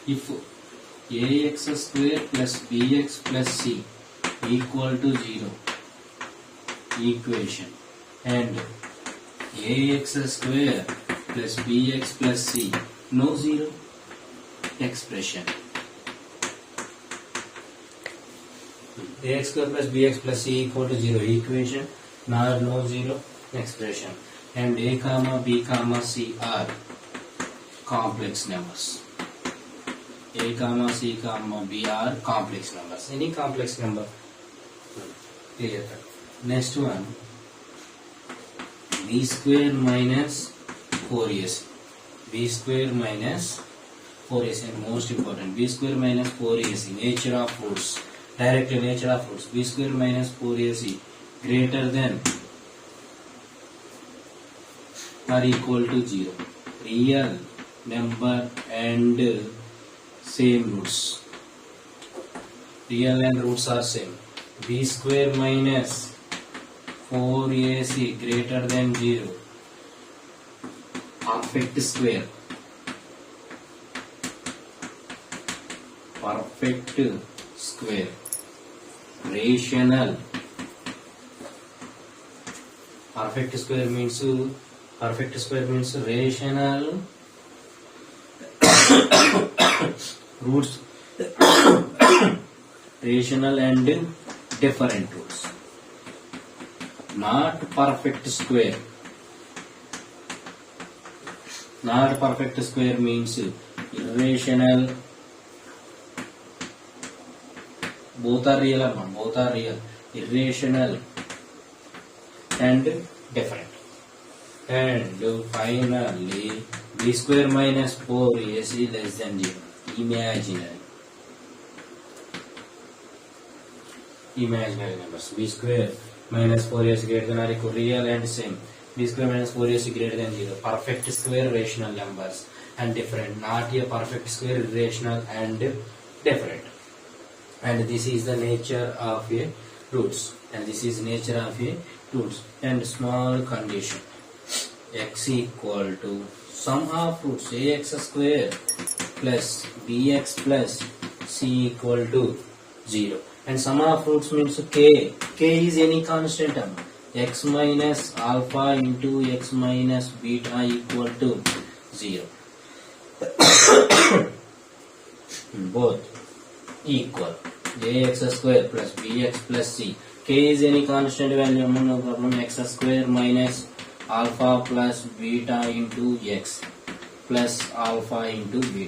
If ax square plus bx plus c equal to 0 equation and ax square plus bx plus c no zero expression. Ax square plus bx plus c equal to 0 equation, not no zero expression, and a comma b comma c are complex numbers. A comma c comma b are complex numbers. Any complex number. Next one, b square minus 4ac. B square minus 4ac, and most important, b square minus 4ac, nature of roots. Direct nature of roots. B square minus 4ac greater than or equal to 0. Real number and same roots. Real and roots are same. B square minus 4ac greater than 0. Perfect square. Perfect square. Rational. Perfect square means rational roots. Rational and different roots. Not perfect square. Not perfect square means irrational. Both are real, both are real. Irrational and different. And finally, b square minus 4ac less than 0. Imaginary. Imaginary numbers. B square minus 4ac greater than or equal to real and same. B square minus 4ac greater than 0. Perfect square rational numbers and different. Not a perfect square irrational and different. And this is the nature of a roots. And this is nature of a roots. And small condition. X equal to sum of roots ax square plus bx plus c equal to 0. And sum of roots means k. K is any constant term. X minus alpha into x minus beta equal to 0. Both equal. Ax square plus bx plus c. K is any constant value, no problem. X square minus alpha plus beta into x plus alpha into beta.